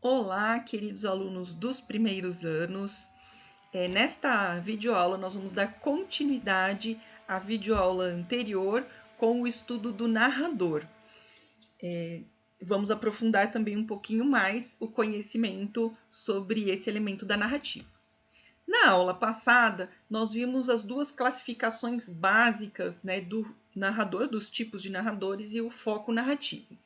Olá, queridos alunos dos primeiros anos. Nesta videoaula, nós vamos dar continuidade à videoaula anterior com o estudo do narrador. Vamos aprofundar também um pouquinho mais o conhecimento sobre esse elemento da narrativa. Na aula passada, nós vimos as duas classificações básicas, do narrador, dos tipos de narradores e o foco narrativo.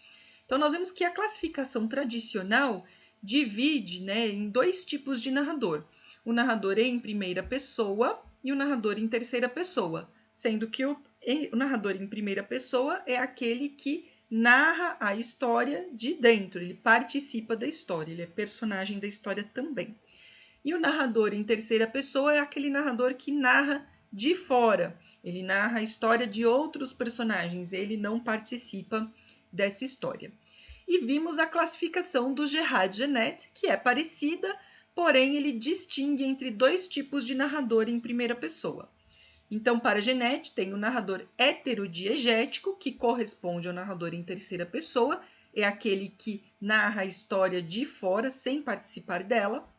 Então, nós vemos que a classificação tradicional divide, em dois tipos de narrador: o narrador em primeira pessoa e o narrador em terceira pessoa, sendo que o narrador em primeira pessoa é aquele que narra a história de dentro, ele participa da história, ele é personagem da história também. E o narrador em terceira pessoa é aquele narrador que narra de fora, ele narra a história de outros personagens, ele não participa dessa história. E vimos a classificação do Gerard Genette, que é parecida, porém ele distingue entre dois tipos de narrador em primeira pessoa. Então, para Genette, tem o narrador heterodiegético, que corresponde ao narrador em terceira pessoa, é aquele que narra a história de fora, sem participar dela.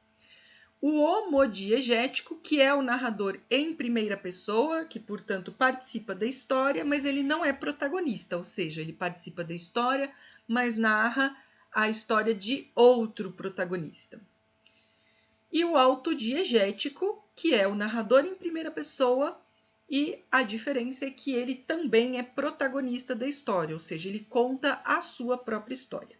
O homodiegético, que é o narrador em primeira pessoa, que, portanto, participa da história, mas ele não é protagonista, ou seja, ele participa da história, mas narra a história de outro protagonista. E o autodiegético, que é o narrador em primeira pessoa, e a diferença é que ele também é protagonista da história, ou seja, ele conta a sua própria história.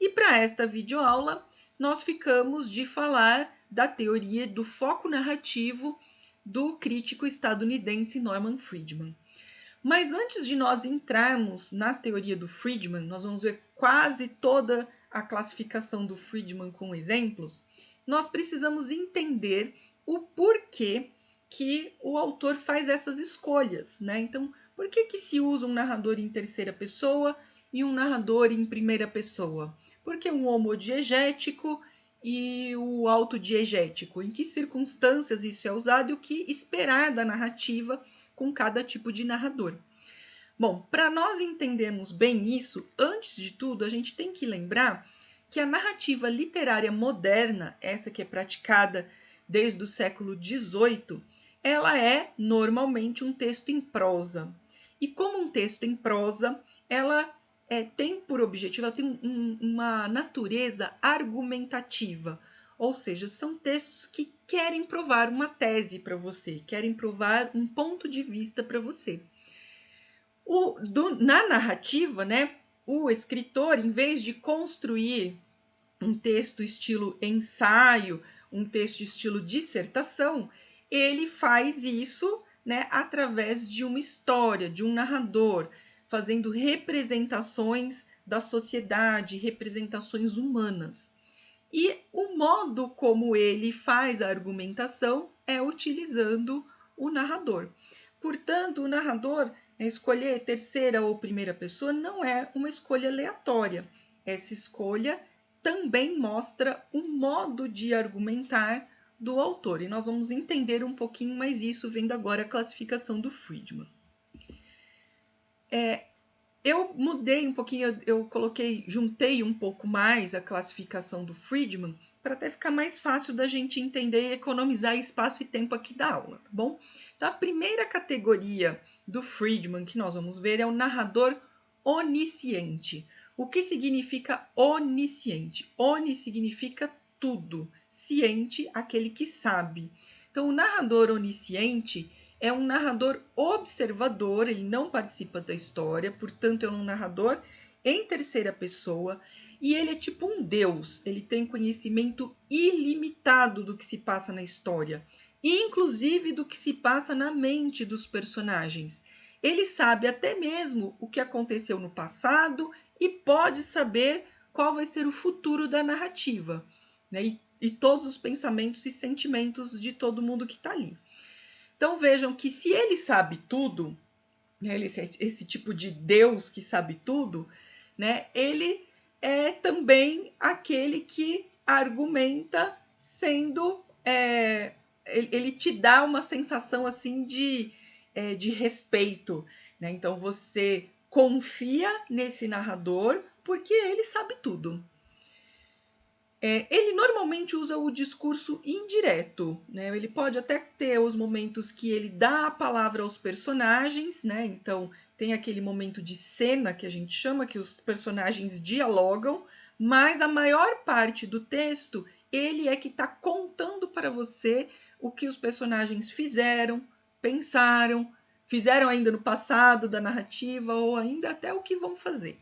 E para esta videoaula, nós ficamos de falar da teoria do foco narrativo do crítico estadunidense Norman Friedman. Mas antes de nós entrarmos na teoria do Friedman, nós vamos ver quase toda a classificação do Friedman com exemplos, nós precisamos entender o porquê que o autor faz essas escolhas, Então, por que se usa um narrador em terceira pessoa e um narrador em primeira pessoa? Porque um homodiegético e o autodiegético? Em que circunstâncias isso é usado e o que esperar da narrativa com cada tipo de narrador? Bom, para nós entendermos bem isso, antes de tudo, a gente tem que lembrar que a narrativa literária moderna, essa que é praticada desde o século XVIII, ela é normalmente um texto em prosa. E como um texto em prosa, ela tem por objetivo, ela tem uma natureza argumentativa, ou seja, são textos que querem provar uma tese para você, querem provar um ponto de vista para você. Na narrativa, o escritor, em vez de construir um texto estilo ensaio, um texto estilo dissertação, ele faz isso, através de uma história, de um narrador, fazendo representações da sociedade, representações humanas. E o modo como ele faz a argumentação é utilizando o narrador. Portanto, o narrador, escolher terceira ou primeira pessoa não é uma escolha aleatória. Essa escolha também mostra um modo de argumentar do autor. E nós vamos entender um pouquinho mais isso vendo agora a classificação do Friedman. Eu mudei um pouquinho, juntei um pouco mais a classificação do Friedman para até ficar mais fácil da gente entender e economizar espaço e tempo aqui da aula, tá bom? Então, a primeira categoria do Friedman que nós vamos ver é o narrador onisciente. O que significa onisciente? Oni significa tudo, ciente, aquele que sabe. Então, o narrador onisciente é um narrador observador, ele não participa da história, portanto, é um narrador em terceira pessoa e ele é tipo um deus, ele tem conhecimento ilimitado do que se passa na história, inclusive do que se passa na mente dos personagens. Ele sabe até mesmo o que aconteceu no passado e pode saber qual vai ser o futuro da narrativa, e todos os pensamentos e sentimentos de todo mundo que está ali. Então vejam que se ele sabe tudo, esse tipo de Deus que sabe tudo, ele é também aquele que argumenta sendo... ele te dá uma sensação assim de respeito. Então você confia nesse narrador porque ele sabe tudo. Ele normalmente usa o discurso indireto, né? Ele pode até ter os momentos que ele dá a palavra aos personagens, né? Então tem aquele momento de cena que a gente chama, que os personagens dialogam, mas a maior parte do texto ele é que está contando para você o que os personagens fizeram, pensaram, fizeram ainda no passado da narrativa ou ainda até o que vão fazer.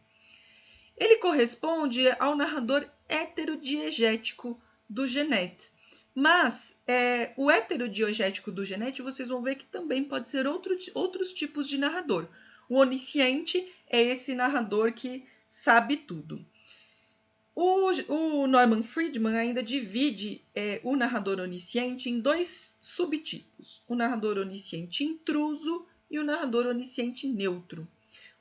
Ele corresponde ao narrador heterodiegético do Genet. Mas o heterodiegético do Genet, vocês vão ver que também pode ser outros tipos de narrador. O onisciente é esse narrador que sabe tudo. O Norman Friedman ainda divide o narrador onisciente em dois subtipos: o narrador onisciente intruso e o narrador onisciente neutro.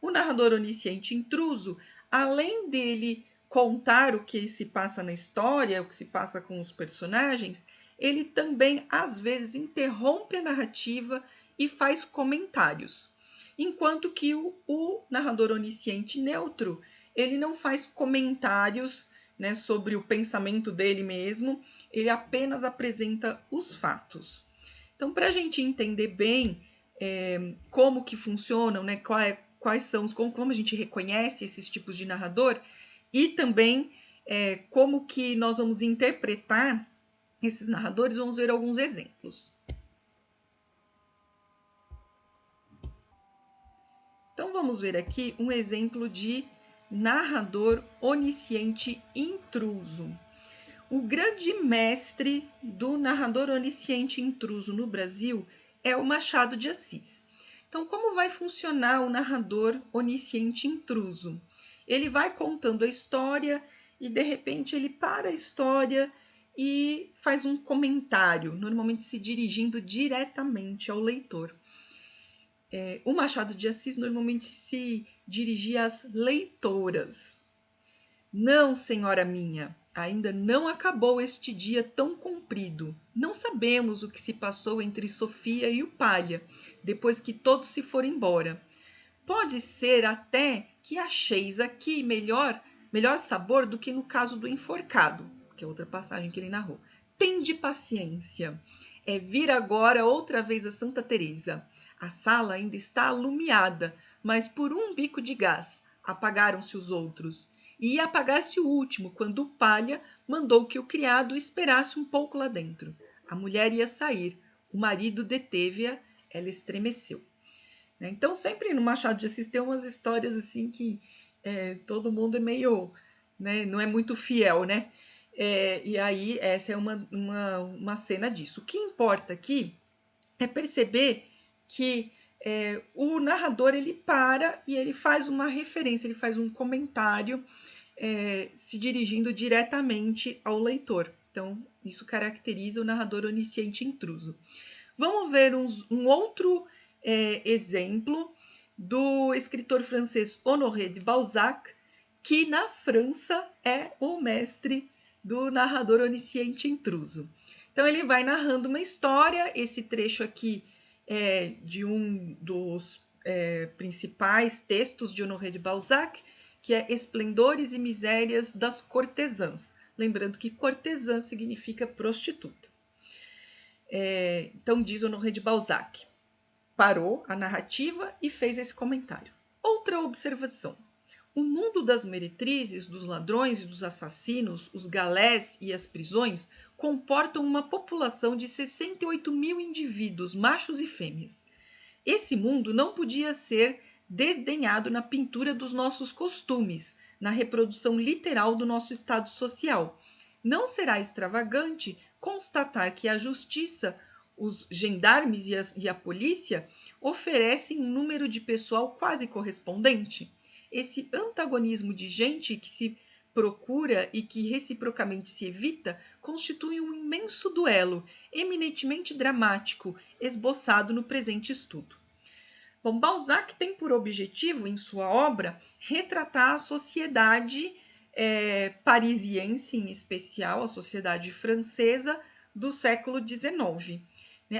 O narrador onisciente intruso, além dele contar o que se passa na história, o que se passa com os personagens, ele também às vezes interrompe a narrativa e faz comentários. Enquanto que o narrador onisciente neutro, ele não faz comentários, né, sobre o pensamento dele mesmo, ele apenas apresenta os fatos. Então, para a gente entender bem como que funcionam, né, quais são, como a gente reconhece esses tipos de narrador e também como que nós vamos interpretar esses narradores, vamos ver alguns exemplos. Então, vamos ver aqui um exemplo de narrador onisciente intruso. O grande mestre do narrador onisciente intruso no Brasil é o Machado de Assis. Então, como vai funcionar o narrador onisciente intruso? Ele vai contando a história e, de repente, ele para a história e faz um comentário, normalmente se dirigindo diretamente ao leitor. O Machado de Assis normalmente se dirigia às leitoras. Não, senhora minha, ainda não acabou este dia tão comprido. Não sabemos o que se passou entre Sofia e o Palha, depois que todos se foram embora. Pode ser até que acheis aqui melhor sabor do que no caso do enforcado, que é outra passagem que ele narrou. Tende paciência. É vir agora outra vez a Santa Teresa. A sala ainda está alumiada, mas por um bico de gás. Apagaram-se os outros. E ia apagar-se o último, quando o Palha mandou que o criado esperasse um pouco lá dentro. A mulher ia sair. O marido deteve-a, ela estremeceu. Então, sempre no Machado de Assis tem umas histórias assim que todo mundo é meio, né, não é muito fiel, né? E aí, essa é uma cena disso. O que importa aqui é perceber que o narrador ele para e ele faz uma referência, ele faz um comentário se dirigindo diretamente ao leitor. Então, isso caracteriza o narrador onisciente intruso. Vamos ver um outro exemplo do escritor francês Honoré de Balzac, que na França é o mestre do narrador onisciente intruso. Então ele vai narrando uma história, esse trecho aqui é de um dos principais textos de Honoré de Balzac, que é Esplendores e Misérias das Cortesãs. Lembrando que cortesã significa prostituta. Então diz Honoré de Balzac. Parou a narrativa e fez esse comentário. Outra observação. O mundo das meretrizes, dos ladrões e dos assassinos, os galés e as prisões, comportam uma população de 68 mil indivíduos, machos e fêmeas. Esse mundo não podia ser desdenhado na pintura dos nossos costumes, na reprodução literal do nosso estado social. Não será extravagante constatar que a justiça, os gendarmes e a polícia oferecem um número de pessoal quase correspondente. Esse antagonismo de gente que se procura e que reciprocamente se evita constitui um imenso duelo, eminentemente dramático, esboçado no presente estudo. Bom, Balzac tem por objetivo, em sua obra, retratar a sociedade parisiense, em especial, a sociedade francesa do século XIX.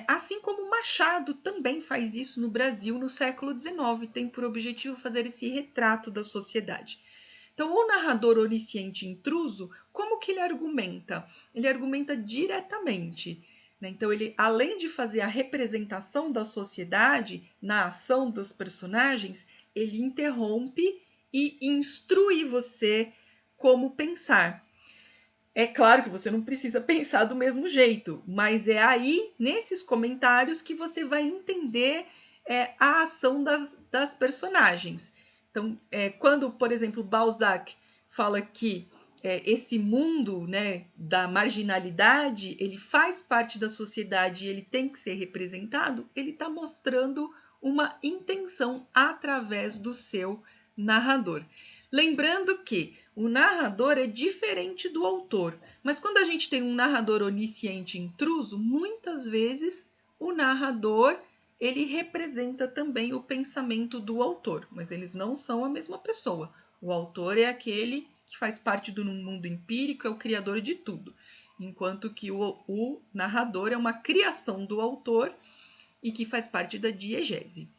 Assim como Machado também faz isso no Brasil no século XIX, tem por objetivo fazer esse retrato da sociedade. Então, o narrador onisciente intruso, como que ele argumenta? Ele argumenta diretamente. Né? Então, ele, além de fazer a representação da sociedade na ação dos personagens, ele interrompe e instrui você como pensar. É claro que você não precisa pensar do mesmo jeito, mas é aí, nesses comentários, que você vai entender a ação das personagens. Então, quando, por exemplo, Balzac fala que esse mundo, né, da marginalidade, ele faz parte da sociedade e ele tem que ser representado, ele está mostrando uma intenção através do seu narrador. Lembrando que o narrador é diferente do autor, mas quando a gente tem um narrador onisciente intruso, muitas vezes o narrador ele representa também o pensamento do autor, mas eles não são a mesma pessoa. O autor é aquele que faz parte do mundo empírico, é o criador de tudo, enquanto que o narrador é uma criação do autor e que faz parte da diegese.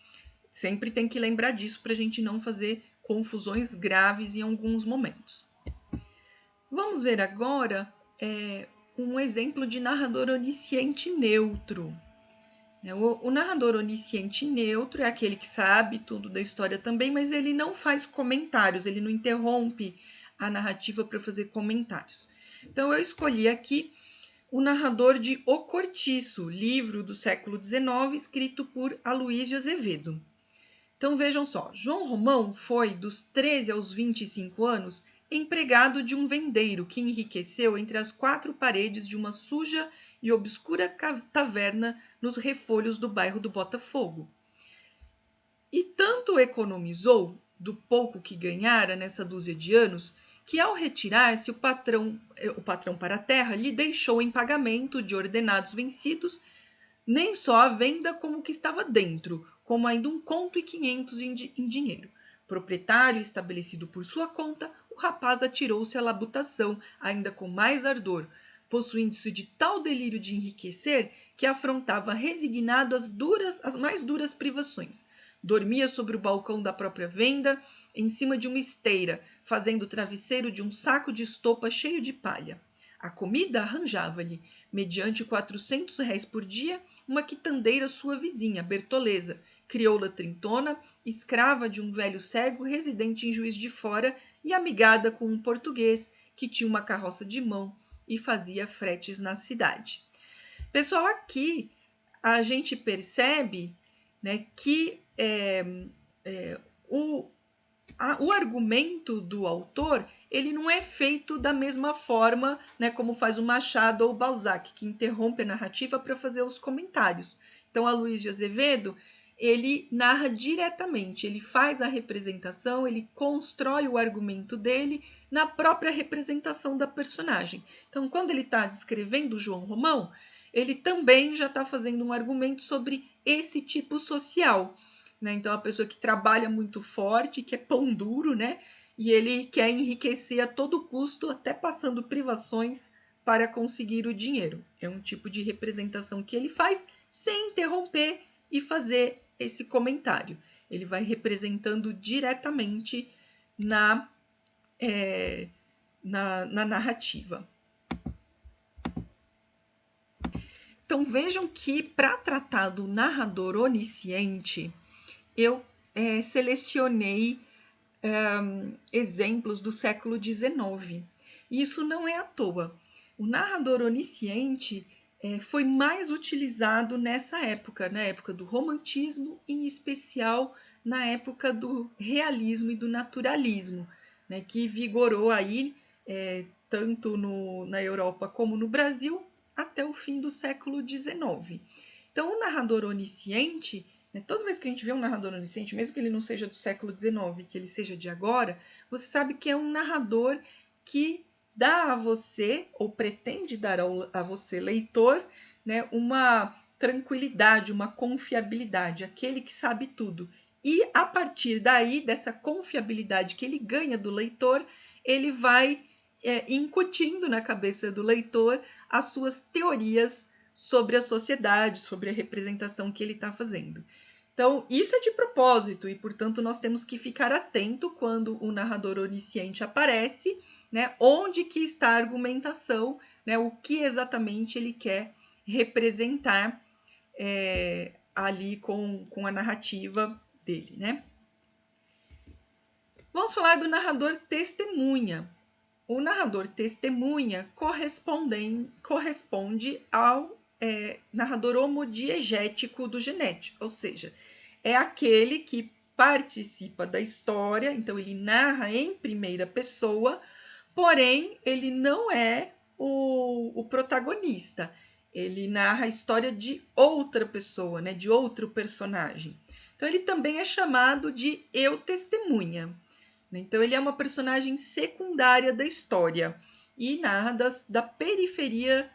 Sempre tem que lembrar disso para a gente não fazer confusões graves em alguns momentos. Vamos ver agora um exemplo de narrador onisciente neutro. O narrador onisciente neutro é aquele que sabe tudo da história também, mas ele não faz comentários, ele não interrompe a narrativa para fazer comentários. Então, eu escolhi aqui o narrador de O Cortiço, livro do século XIX, escrito por Aloísio Azevedo. Então, vejam só, João Romão foi, dos 13 aos 25 anos, empregado de um vendeiro que enriqueceu entre as quatro paredes de uma suja e obscura taverna nos refolhos do bairro do Botafogo. E tanto economizou do pouco que ganhara nessa dúzia de anos, que ao retirar-se o patrão para a terra lhe deixou em pagamento de ordenados vencidos nem só a venda como o que estava dentro, como ainda 1,5 conto em dinheiro. Proprietário estabelecido por sua conta, o rapaz atirou-se à labutação, ainda com mais ardor, possuindo-se de tal delírio de enriquecer que afrontava resignado as mais duras privações. Dormia sobre o balcão da própria venda, em cima de uma esteira, fazendo o travesseiro de um saco de estopa cheio de palha. A comida arranjava-lhe, mediante 400 réis por dia, uma quitandeira sua vizinha, Bertoleza, crioula trintona, escrava de um velho cego residente em Juiz de Fora e amigada com um português que tinha uma carroça de mão e fazia fretes na cidade. Pessoal, aqui a gente percebe, né, que o argumento do autor ele não é feito da mesma forma, né, como faz o Machado ou o Balzac, que interrompe a narrativa para fazer os comentários. Então, Aloísio Azevedo, ele narra diretamente, ele faz a representação, ele constrói o argumento dele na própria representação da personagem. Então, quando ele está descrevendo João Romão, ele também já está fazendo um argumento sobre esse tipo social. Né? Então, a pessoa que trabalha muito forte, que é pão duro, né? E ele quer enriquecer a todo custo, até passando privações para conseguir o dinheiro. É um tipo de representação que ele faz sem interromper e fazer esse comentário. Ele vai representando diretamente na narrativa. Então, vejam que para tratar do narrador onisciente, eu selecionei exemplos do século XIX. E isso não é à toa. O narrador onisciente foi mais utilizado nessa época, na época do romantismo, e em especial na época do realismo e do naturalismo, né, que vigorou aí tanto na Europa como no Brasil até o fim do século XIX. Então, o narrador onisciente, toda vez que a gente vê um narrador onisciente, mesmo que ele não seja do século XIX, que ele seja de agora, você sabe que é um narrador que dá a você, ou pretende dar a você, leitor, né, uma tranquilidade, uma confiabilidade, aquele que sabe tudo. E a partir daí, dessa confiabilidade que ele ganha do leitor, ele vai incutindo na cabeça do leitor as suas teorias sobre a sociedade, sobre a representação que ele está fazendo. Então, isso é de propósito e, portanto, nós temos que ficar atento quando o narrador onisciente aparece, né? Onde que está a argumentação, né? O que exatamente ele quer representar ali com a narrativa dele, né? Vamos falar do narrador testemunha. O narrador testemunha corresponde ao narrador homodiegético do genético, ou seja, é aquele que participa da história, então ele narra em primeira pessoa, porém ele não é o protagonista, ele narra a história de outra pessoa, né, de outro personagem. Então ele também é chamado de eu testemunha. Então ele é uma personagem secundária da história e narra da periferia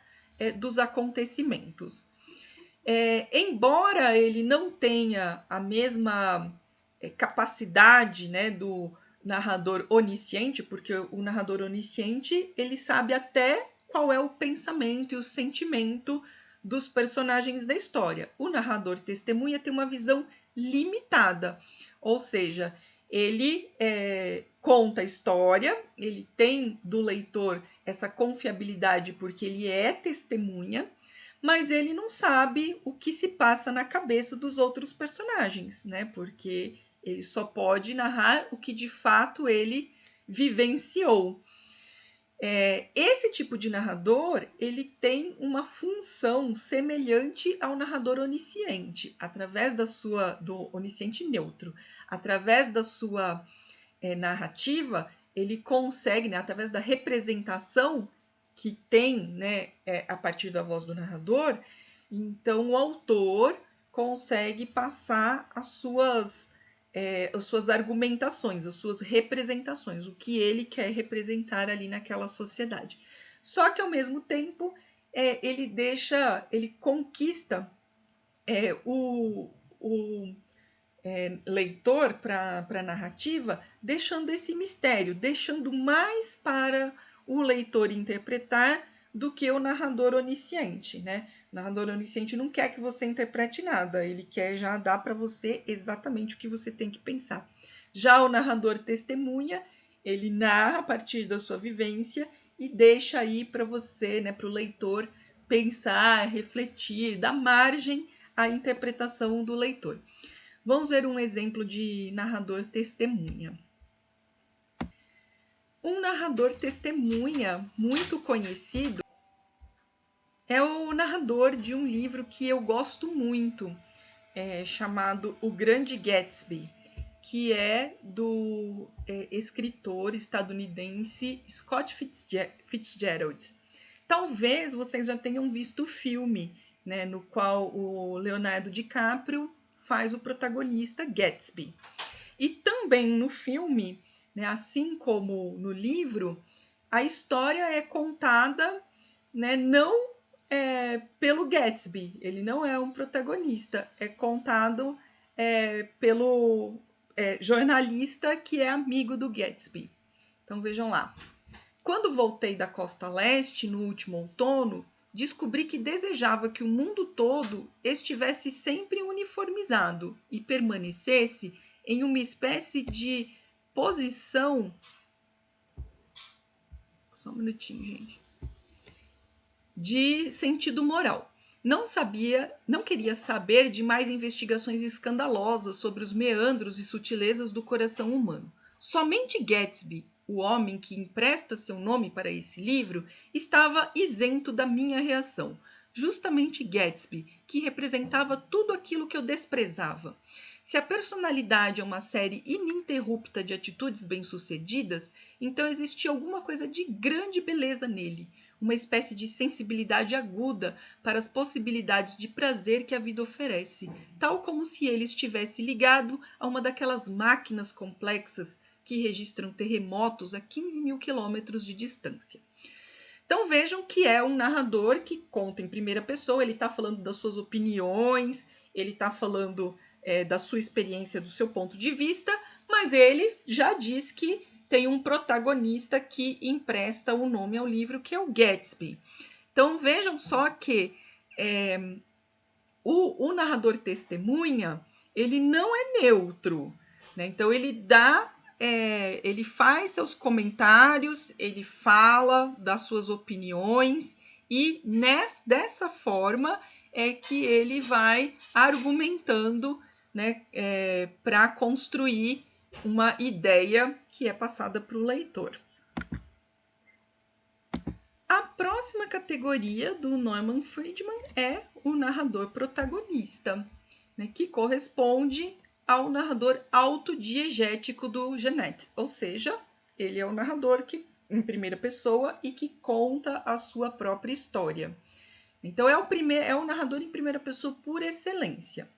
dos acontecimentos. Embora ele não tenha a mesma capacidade, né, do narrador onisciente, porque o narrador onisciente ele sabe até qual é o pensamento e o sentimento dos personagens da história. O narrador testemunha tem uma visão limitada, ou seja, ele conta a história, ele tem do leitor essa confiabilidade porque ele é testemunha, mas ele não sabe o que se passa na cabeça dos outros personagens, né? Porque ele só pode narrar o que de fato ele vivenciou. Esse tipo de narrador, ele tem uma função semelhante ao narrador onisciente, através do onisciente neutro, através da sua narrativa, ele consegue, né, através da representação que tem, né, a partir da voz do narrador, então o autor consegue passar as suas argumentações, as suas representações, o que ele quer representar ali naquela sociedade. Só que ao mesmo tempo ele conquista o leitor para a narrativa, deixando esse mistério, deixando mais para o leitor interpretar do que o narrador onisciente, né? O narrador onisciente não quer que você interprete nada, ele quer já dar para você exatamente o que você tem que pensar. Já o narrador testemunha, ele narra a partir da sua vivência e deixa aí para você, né, para o leitor pensar, refletir, dar margem à interpretação do leitor. Vamos ver um exemplo de narrador testemunha. Um narrador testemunha muito conhecido é o narrador de um livro que eu gosto muito, chamado O Grande Gatsby, que é do escritor estadunidense Scott Fitzgerald. Talvez vocês já tenham visto o filme, né, no qual o Leonardo DiCaprio faz o protagonista Gatsby. E também no filme, né, assim como no livro, a história é contada, né, não pelo Gatsby, ele não é um protagonista, é contado pelo jornalista que é amigo do Gatsby. Então vejam lá. Quando voltei da costa leste no último outono, descobri que desejava que o mundo todo estivesse sempre uniformizado e permanecesse em uma espécie de posição. Só um minutinho, gente. De sentido moral. Não queria saber de mais investigações escandalosas sobre os meandros e sutilezas do coração humano. Somente Gatsby, o homem que empresta seu nome para esse livro, estava isento da minha reação. Justamente Gatsby, que representava tudo aquilo que eu desprezava. Se a personalidade é uma série ininterrupta de atitudes bem-sucedidas, então existia alguma coisa de grande beleza nele, uma espécie de sensibilidade aguda para as possibilidades de prazer que a vida oferece, tal como se ele estivesse ligado a uma daquelas máquinas complexas que registram terremotos a 15 mil quilômetros de distância. Então vejam que é um narrador que conta em primeira pessoa, ele está falando das suas opiniões, ele está falando da sua experiência, do seu ponto de vista, mas ele já diz que tem um protagonista que empresta o nome ao livro, que é o Gatsby. Então vejam só que o narrador testemunha, ele não é neutro, né? Então ele faz seus comentários, ele fala das suas opiniões e dessa forma é que ele vai argumentando, né, para construir uma ideia que é passada para o leitor. A próxima categoria do Norman Friedman é o narrador protagonista, né, que corresponde ao narrador autodiegético do Genet, ou seja, ele é o narrador que em primeira pessoa e que conta a sua própria história. Então é o narrador em primeira pessoa por excelência.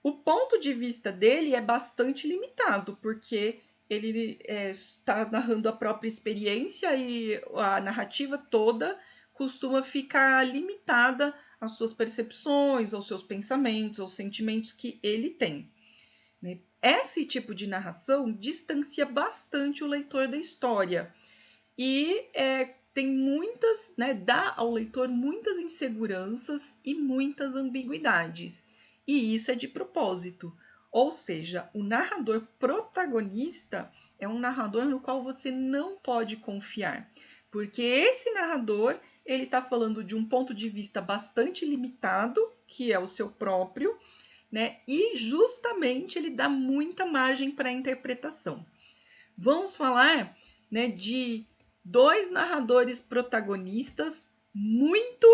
O ponto de vista dele é bastante limitado, porque ele está narrando a própria experiência e a narrativa toda costuma ficar limitada às suas percepções, aos seus pensamentos, aos sentimentos que ele tem. Esse tipo de narração distancia bastante o leitor da história e tem muitas, né, dá ao leitor muitas inseguranças e muitas ambiguidades. E isso é de propósito. Ou seja, o narrador protagonista é um narrador no qual você não pode confiar, porque esse narrador ele está falando de um ponto de vista bastante limitado, que é o seu próprio, né? E justamente ele dá muita margem para a interpretação. Vamos falar, né, de dois narradores protagonistas muito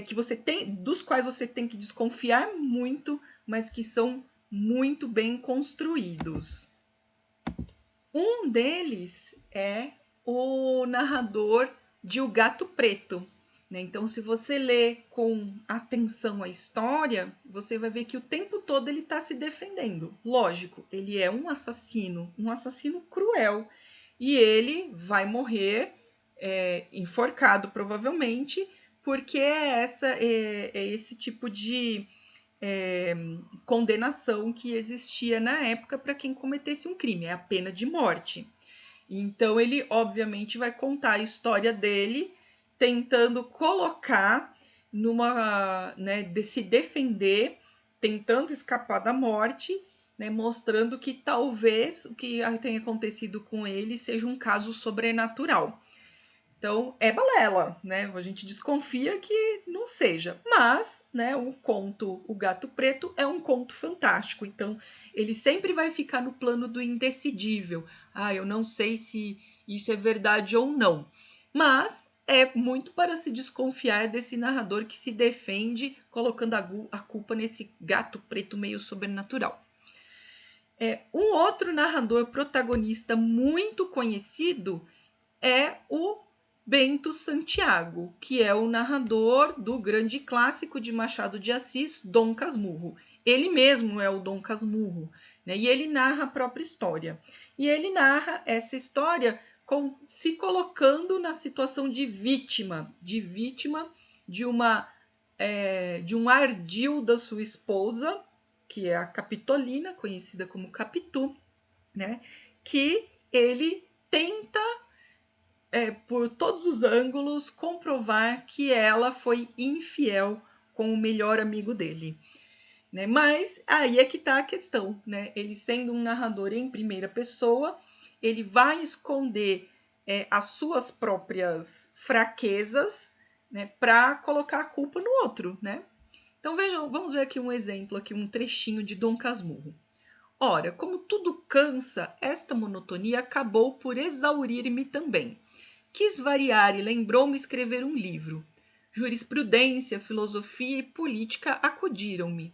que você tem, dos quais você tem que desconfiar muito, mas que são muito bem construídos. Um deles é o narrador de O Gato Preto. Né? Então, se você lê com atenção a história, você vai ver que o tempo todo ele está se defendendo. Lógico, ele é um assassino cruel, e ele vai morrer enforcado, provavelmente, porque é esse tipo de condenação que existia na época para quem cometesse um crime, é a pena de morte. Então ele obviamente vai contar a história dele, tentando colocar de se defender, tentando escapar da morte, né, mostrando que talvez o que tenha acontecido com ele seja um caso sobrenatural. Então, é balela, né? A gente desconfia que não seja. Mas, né, o conto O Gato Preto é um conto fantástico. Então, ele sempre vai ficar no plano do indecidível. Eu não sei se isso é verdade ou não. Mas é muito para se desconfiar desse narrador que se defende colocando a culpa nesse gato preto meio sobrenatural. Um outro narrador protagonista muito conhecido é o Bento Santiago, que é o narrador do grande clássico de Machado de Assis, Dom Casmurro. Ele mesmo é o Dom Casmurro, né? E ele narra a própria história. E ele narra essa história se colocando na situação de vítima de um ardil da sua esposa, que é a Capitolina, conhecida como Capitu, né? Que ele tenta por todos os ângulos, comprovar que ela foi infiel com o melhor amigo dele. Né? Mas aí é que está a questão. Né? Ele sendo um narrador em primeira pessoa, ele vai esconder as suas próprias fraquezas, né, para colocar a culpa no outro. Né? Então vejam, vamos ver aqui um exemplo, aqui um trechinho de Dom Casmurro. Ora, como tudo cansa, esta monotonia acabou por exaurir-me também. Quis variar e lembrou-me escrever um livro. Jurisprudência, filosofia e política acudiram-me,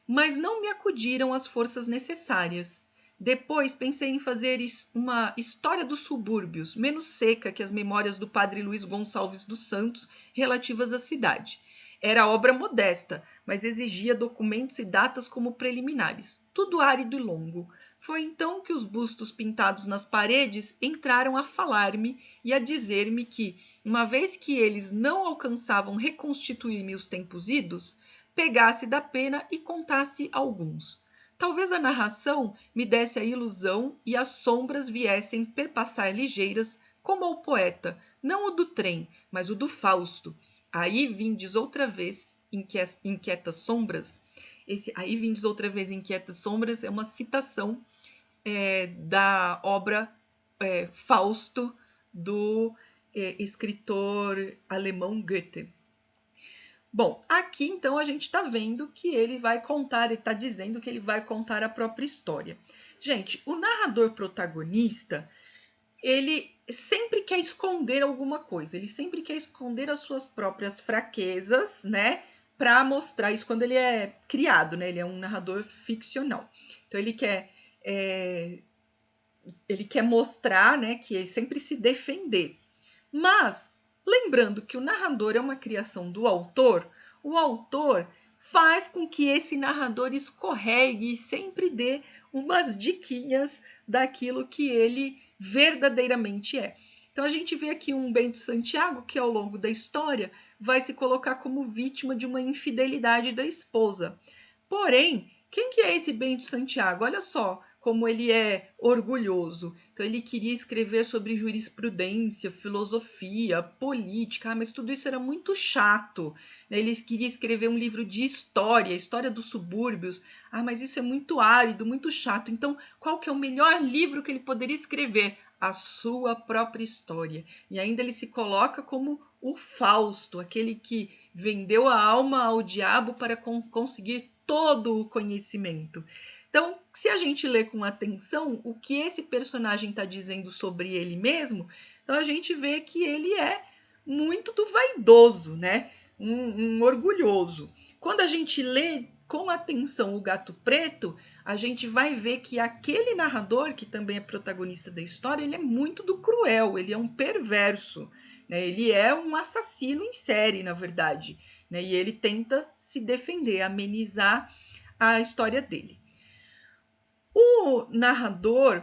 mas não me acudiram as forças necessárias. Depois pensei em fazer uma história dos subúrbios, menos seca que as memórias do padre Luís Gonçalves dos Santos relativas à cidade. Era obra modesta, mas exigia documentos e datas como preliminares, tudo árido e longo. Foi então que os bustos pintados nas paredes entraram a falar-me e a dizer-me que, uma vez que eles não alcançavam reconstituir-me os tempos idos, pegasse da pena e contasse alguns. Talvez a narração me desse a ilusão e as sombras viessem perpassar ligeiras, como ao poeta, não o do trem, mas o do Fausto. Aí vindes outra vez, inquietas sombras, Esse Aí Vindes Outra Vez em Quietas Sombras é uma citação da obra Fausto, do escritor alemão Goethe. Bom, aqui então a gente está vendo que ele vai contar, ele está dizendo que ele vai contar a própria história. Gente, o narrador protagonista, ele sempre quer esconder alguma coisa, ele sempre quer esconder as suas próprias fraquezas, né? Para mostrar isso quando ele é criado, né? Ele é um narrador ficcional. Então ele quer mostrar, né, que ele sempre se defender. Mas, lembrando que o narrador é uma criação do autor, o autor faz com que esse narrador escorregue e sempre dê umas diquinhas daquilo que ele verdadeiramente é. Então a gente vê aqui um Bento Santiago que ao longo da história vai se colocar como vítima de uma infidelidade da esposa. Porém, quem que é esse Bento Santiago? Olha só como ele é orgulhoso. Então ele queria escrever sobre jurisprudência, filosofia, política, mas tudo isso era muito chato. Ele queria escrever um livro de história, história dos subúrbios. Mas isso é muito árido, muito chato. Então, qual que é o melhor livro que ele poderia escrever? A sua própria história. E ainda ele se coloca como o Fausto, aquele que vendeu a alma ao diabo para conseguir todo o conhecimento. Então, se a gente lê com atenção o que esse personagem está dizendo sobre ele mesmo, então a gente vê que ele é muito do vaidoso, né? Um orgulhoso. Quando a gente lê com atenção o Gato Preto, a gente vai ver que aquele narrador, que também é protagonista da história, ele é muito do cruel, ele é um perverso, né? Ele é um assassino em série, na verdade, né? E ele tenta se defender, amenizar a história dele. O narrador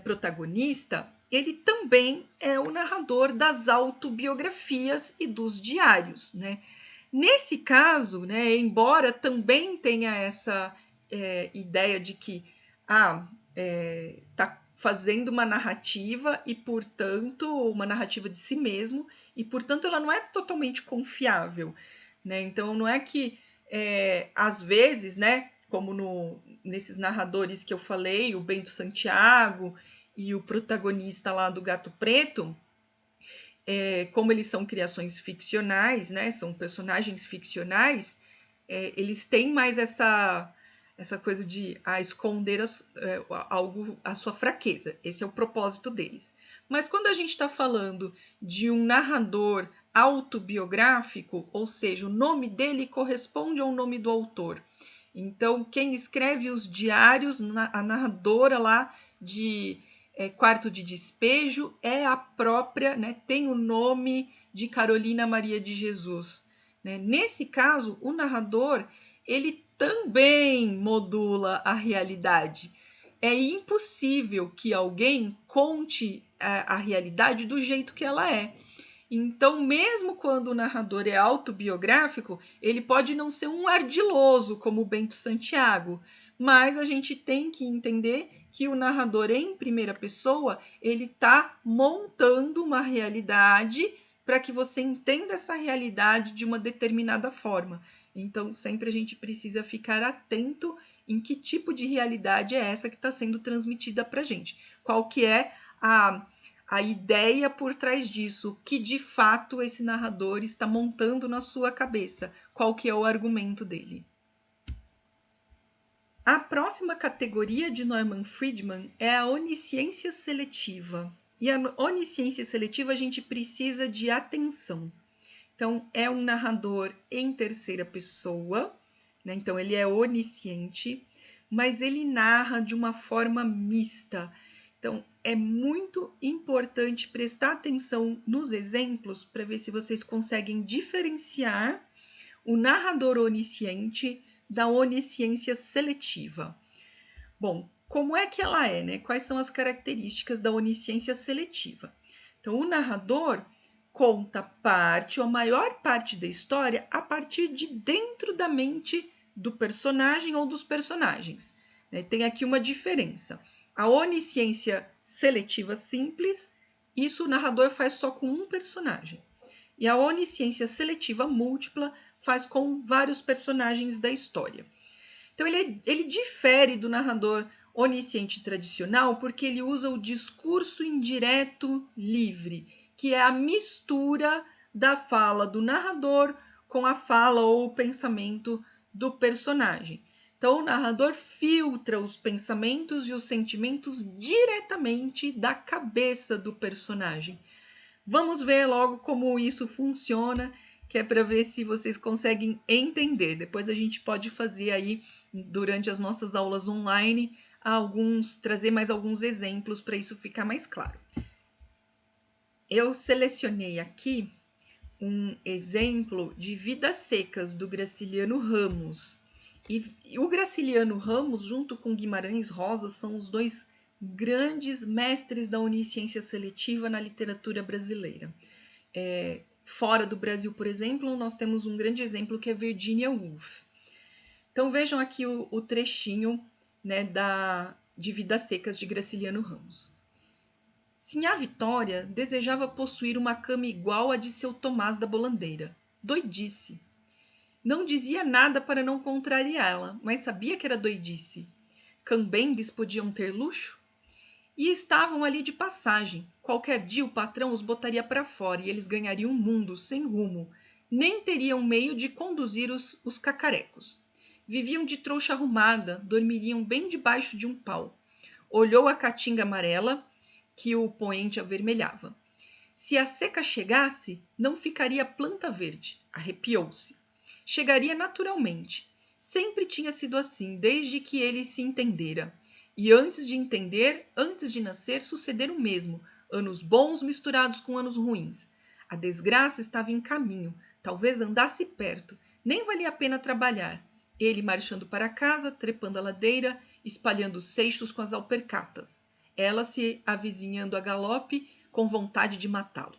protagonista, ele também é o narrador das autobiografias e dos diários, né? Nesse caso, né, embora também tenha essa ideia de que está fazendo uma narrativa e, portanto, uma narrativa de si mesmo, e, portanto, ela não é totalmente confiável, né? Então, não é que, às vezes, né, como nesses narradores que eu falei, o Bento Santiago e o protagonista lá do Gato Preto, como eles são criações ficcionais, né, são personagens ficcionais, eles têm mais essa coisa de esconder a sua fraqueza. Esse é o propósito deles. Mas quando a gente está falando de um narrador autobiográfico, ou seja, o nome dele corresponde ao nome do autor. Então, quem escreve os diários, a narradora lá de Quarto de Despejo é a própria, né, tem o nome de Carolina Maria de Jesus. Né? Nesse caso, o narrador ele também modula a realidade. É impossível que alguém conte a realidade do jeito que ela é. Então, mesmo quando o narrador é autobiográfico, ele pode não ser um ardiloso como o Bento Santiago, mas a gente tem que entender que o narrador em primeira pessoa, ele está montando uma realidade para que você entenda essa realidade de uma determinada forma. Então, sempre a gente precisa ficar atento em que tipo de realidade é essa que está sendo transmitida para a gente. Qual que é a ideia por trás disso, que de fato esse narrador está montando na sua cabeça, qual que é o argumento dele. A próxima categoria de Norman Friedman é a onisciência seletiva. E a onisciência seletiva a gente precisa de atenção. Então, é um narrador em terceira pessoa, né? Então ele é onisciente, mas ele narra de uma forma mista. Então, é muito importante prestar atenção nos exemplos para ver se vocês conseguem diferenciar o narrador onisciente da onisciência seletiva. Bom, como é que ela é, né? Quais são as características da onisciência seletiva? Então, o narrador conta parte, ou a maior parte da história, a partir de dentro da mente do personagem ou dos personagens. Né? Tem aqui uma diferença. A onisciência seletiva simples, isso o narrador faz só com um personagem. E a onisciência seletiva múltipla faz com vários personagens da história. Então, ele difere do narrador onisciente tradicional porque ele usa o discurso indireto livre, que é a mistura da fala do narrador com a fala ou o pensamento do personagem. Então, o narrador filtra os pensamentos e os sentimentos diretamente da cabeça do personagem. Vamos ver logo como isso funciona, que é para ver se vocês conseguem entender. Depois a gente pode fazer aí, durante as nossas aulas online, trazer mais alguns exemplos para isso ficar mais claro. Eu selecionei aqui um exemplo de Vidas Secas, do Graciliano Ramos. E o Graciliano Ramos, junto com Guimarães Rosa, são os dois grandes mestres da onisciência seletiva na literatura brasileira. Fora do Brasil, por exemplo, nós temos um grande exemplo que é Virginia Woolf. Então vejam aqui o trechinho, né, de Vidas Secas, de Graciliano Ramos. Sinhá Vitória desejava possuir uma cama igual à de seu Tomás da Bolandeira. Doidice. Não dizia nada para não contrariá-la, mas sabia que era doidice. Cambembes podiam ter luxo? E estavam ali de passagem. Qualquer dia o patrão os botaria para fora e eles ganhariam um mundo sem rumo. Nem teriam meio de conduzir os cacarecos. Viviam de trouxa arrumada, dormiriam bem debaixo de um pau. Olhou a caatinga amarela, que o poente avermelhava. Se a seca chegasse, não ficaria planta verde. Arrepiou-se. Chegaria naturalmente. Sempre tinha sido assim, desde que ele se entendera. E antes de entender, antes de nascer, suceder o mesmo. Anos bons misturados com anos ruins. A desgraça estava em caminho. Talvez andasse perto. Nem valia a pena trabalhar. Ele marchando para casa, trepando a ladeira, espalhando seixos com as alpercatas. Ela se avizinhando a galope, com vontade de matá-lo.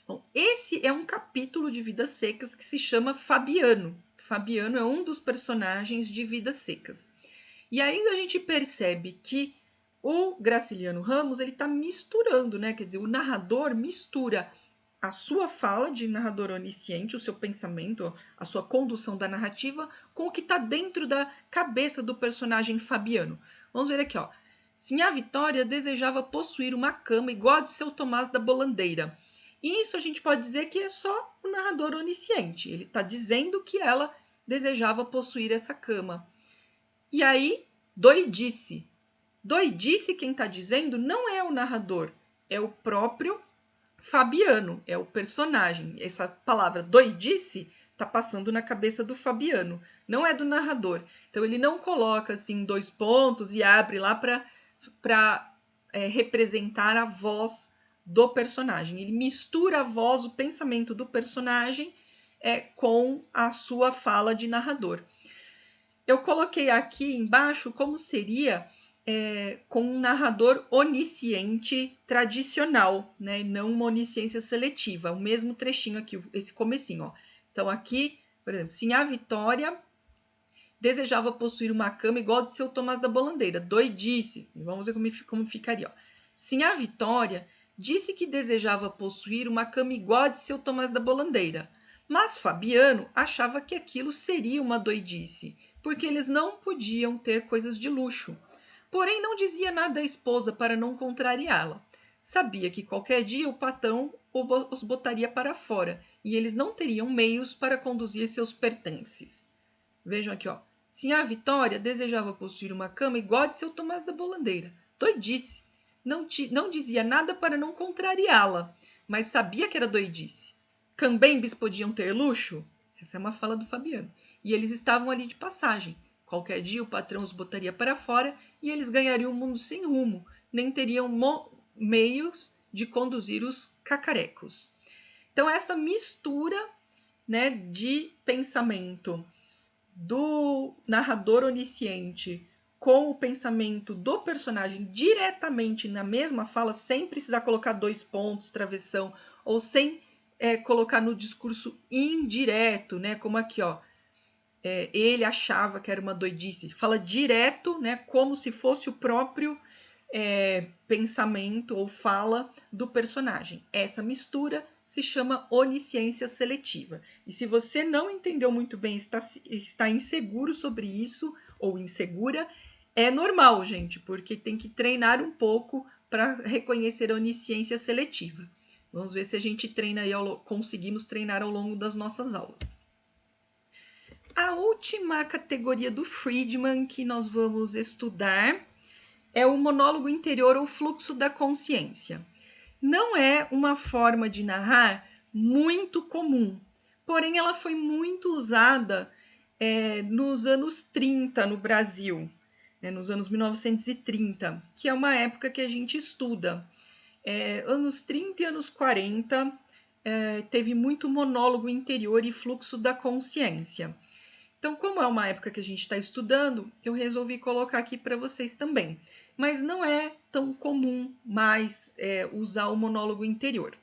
Bom, esse é um capítulo de Vidas Secas que se chama Fabiano. Fabiano é um dos personagens de Vidas Secas. E aí a gente percebe que o Graciliano Ramos ele está misturando, né? Quer dizer, o narrador mistura a sua fala de narrador onisciente, o seu pensamento, a sua condução da narrativa, com o que está dentro da cabeça do personagem Fabiano. Vamos ver aqui, ó. Sinhá Vitória desejava possuir uma cama igual a de seu Tomás da Bolandeira. E isso a gente pode dizer que é só o narrador onisciente. Ele está dizendo que ela desejava possuir essa cama. E aí, doidice. Doidice, quem está dizendo não é o narrador, é o próprio Fabiano, é o personagem. Essa palavra doidice está passando na cabeça do Fabiano, não é do narrador. Então ele não coloca assim 2 pontos e abre lá para representar a voz do personagem. Ele mistura a voz, o pensamento do personagem com a sua fala de narrador. Eu coloquei aqui embaixo como seria com um narrador onisciente tradicional, né? Não uma onisciência seletiva. O mesmo trechinho aqui, esse comecinho, ó. Então aqui, por exemplo, Sinhá Vitória desejava possuir uma cama igual a de seu Tomás da Bolandeira. Doidice. Vamos ver como ficaria, ó. Sinhá Vitória disse que desejava possuir uma cama igual a de seu Tomás da Bolandeira. Mas Fabiano achava que aquilo seria uma doidice, porque eles não podiam ter coisas de luxo. Porém, não dizia nada à esposa para não contrariá-la. Sabia que qualquer dia o patrão os botaria para fora e eles não teriam meios para conduzir seus pertences. Vejam aqui, ó. Sinhá Vitória desejava possuir uma cama igual a de seu Tomás da Bolandeira. Doidice. Não dizia nada para não contrariá-la, mas sabia que era doidice. Cambembes podiam ter luxo? Essa é uma fala do Fabiano. E eles estavam ali de passagem. Qualquer dia o patrão os botaria para fora e eles ganhariam um mundo sem rumo, nem teriam meios de conduzir os cacarecos. Então, essa mistura, né, de pensamento do narrador onisciente com o pensamento do personagem diretamente na mesma fala, sem precisar colocar 2 pontos, travessão, ou sem colocar no discurso indireto, né, como aqui, ó. Ele achava que era uma doidice. Fala direto, né, como se fosse o próprio pensamento ou fala do personagem. Essa mistura se chama onisciência seletiva. E se você não entendeu muito bem, está inseguro sobre isso ou insegura, é normal, gente, porque tem que treinar um pouco para reconhecer a onisciência seletiva. Vamos ver se a gente treina aí, conseguimos treinar ao longo das nossas aulas. A última categoria do Friedman que nós vamos estudar é o monólogo interior ou fluxo da consciência. Não é uma forma de narrar muito comum, porém ela foi muito usada nos anos 30 no Brasil, nos anos 1930, que é uma época que a gente estuda. Anos 30 e anos 40, teve muito monólogo interior e fluxo da consciência. Então, como é uma época que a gente está estudando, eu resolvi colocar aqui para vocês também. Mas não é tão comum mais usar o monólogo interior.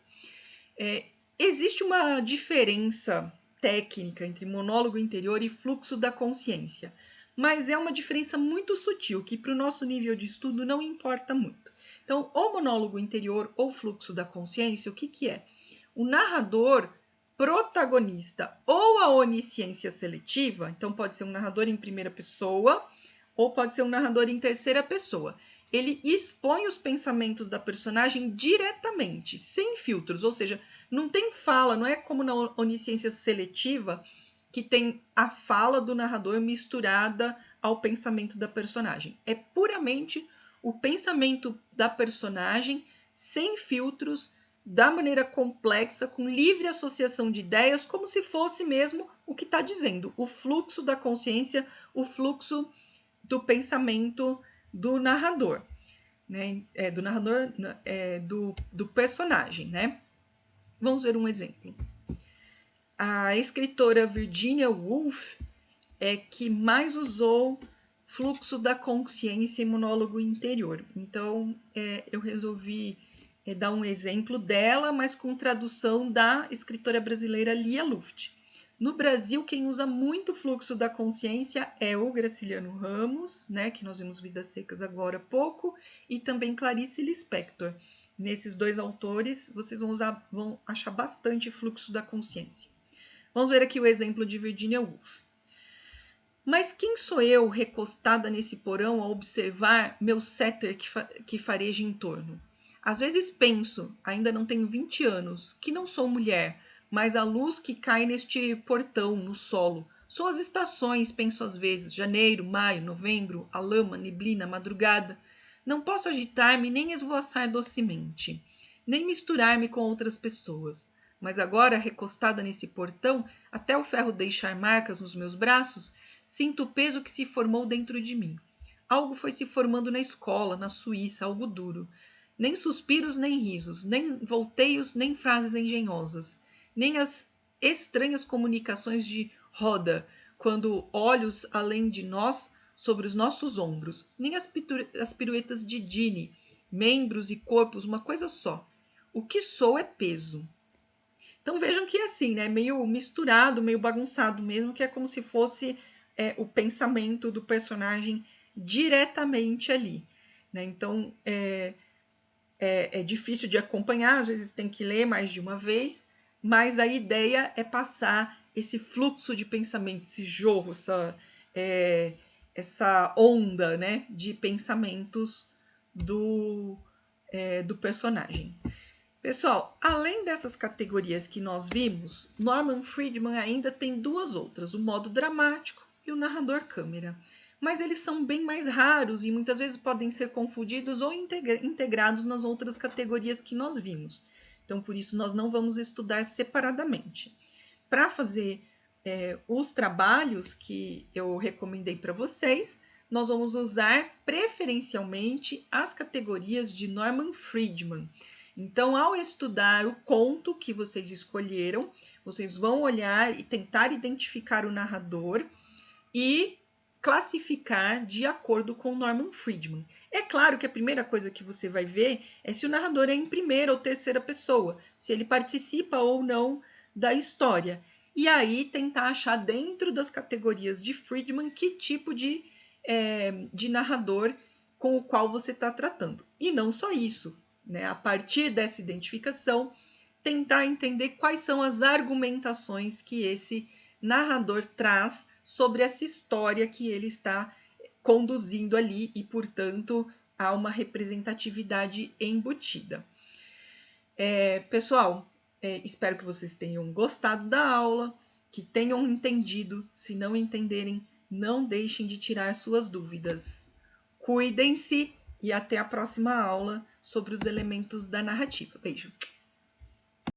Existe uma diferença técnica entre monólogo interior e fluxo da consciência, mas é uma diferença muito sutil que para o nosso nível de estudo não importa muito. Então, o monólogo interior ou fluxo da consciência, o que é? O narrador protagonista ou a onisciência seletiva, então pode ser um narrador em primeira pessoa ou pode ser um narrador em terceira pessoa. Ele expõe os pensamentos da personagem diretamente, sem filtros, ou seja, não tem fala, não é como na onisciência seletiva, que tem a fala do narrador misturada ao pensamento da personagem. É puramente o pensamento da personagem, sem filtros, da maneira complexa, com livre associação de ideias, como se fosse mesmo o que está dizendo, o fluxo da consciência, o fluxo do pensamento do narrador, né? Do personagem, né? Vamos ver um exemplo. A escritora Virginia Woolf é que mais usou fluxo da consciência e monólogo interior. Então, eu resolvi dar um exemplo dela, mas com tradução da escritora brasileira Lia Luft. No Brasil, quem usa muito fluxo da consciência é o Graciliano Ramos, né, que nós vimos Vidas Secas agora há pouco, e também Clarice Lispector. Nesses dois autores, vocês vão achar bastante fluxo da consciência. Vamos ver aqui o exemplo de Virginia Woolf. Mas quem sou eu recostada nesse porão a observar meu céter que fareja em torno? Às vezes penso, ainda não tenho 20 anos, que não sou mulher, mas a luz que cai neste portão, no solo. São as estações, penso às vezes, janeiro, maio, novembro, a lama, neblina, madrugada. Não posso agitar-me nem esvoaçar docemente, nem misturar-me com outras pessoas. Mas agora, recostada nesse portão, até o ferro deixar marcas nos meus braços, sinto o peso que se formou dentro de mim. Algo foi se formando na escola, na Suíça, algo duro. Nem suspiros, nem risos, nem volteios, nem frases engenhosas, nem as estranhas comunicações de Roda, quando olhos além de nós, sobre os nossos ombros, nem as piruetas de Dini, membros e corpos, uma coisa só. O que sou é peso. Então vejam que é assim, né? Meio misturado, meio bagunçado mesmo, que é como se fosse o pensamento do personagem diretamente ali, né? Então é difícil de acompanhar, às vezes tem que ler mais de uma vez, mas a ideia é passar esse fluxo de pensamento, esse jorro, essa onda, né, de pensamentos do personagem. Pessoal, além dessas categorias que nós vimos, Norman Friedman ainda tem duas outras, o modo dramático e o narrador câmera. Mas eles são bem mais raros e muitas vezes podem ser confundidos ou integrados nas outras categorias que nós vimos. Então, por isso, nós não vamos estudar separadamente. Para fazer os trabalhos que eu recomendei para vocês, nós vamos usar preferencialmente as categorias de Norman Friedman. Então, ao estudar o conto que vocês escolheram, vocês vão olhar e tentar identificar o narrador e classificar de acordo com Norman Friedman. É claro que a primeira coisa que você vai ver é se o narrador é em primeira ou terceira pessoa, se ele participa ou não da história. E aí tentar achar dentro das categorias de Friedman que tipo de narrador com o qual você está tratando. E não só isso, né? A partir dessa identificação, tentar entender quais são as argumentações que esse narrador traz sobre essa história que ele está conduzindo ali e, portanto, há uma representatividade embutida. Pessoal, espero que vocês tenham gostado da aula, que tenham entendido. Se não entenderem, não deixem de tirar suas dúvidas. Cuidem-se e até a próxima aula sobre os elementos da narrativa. Beijo!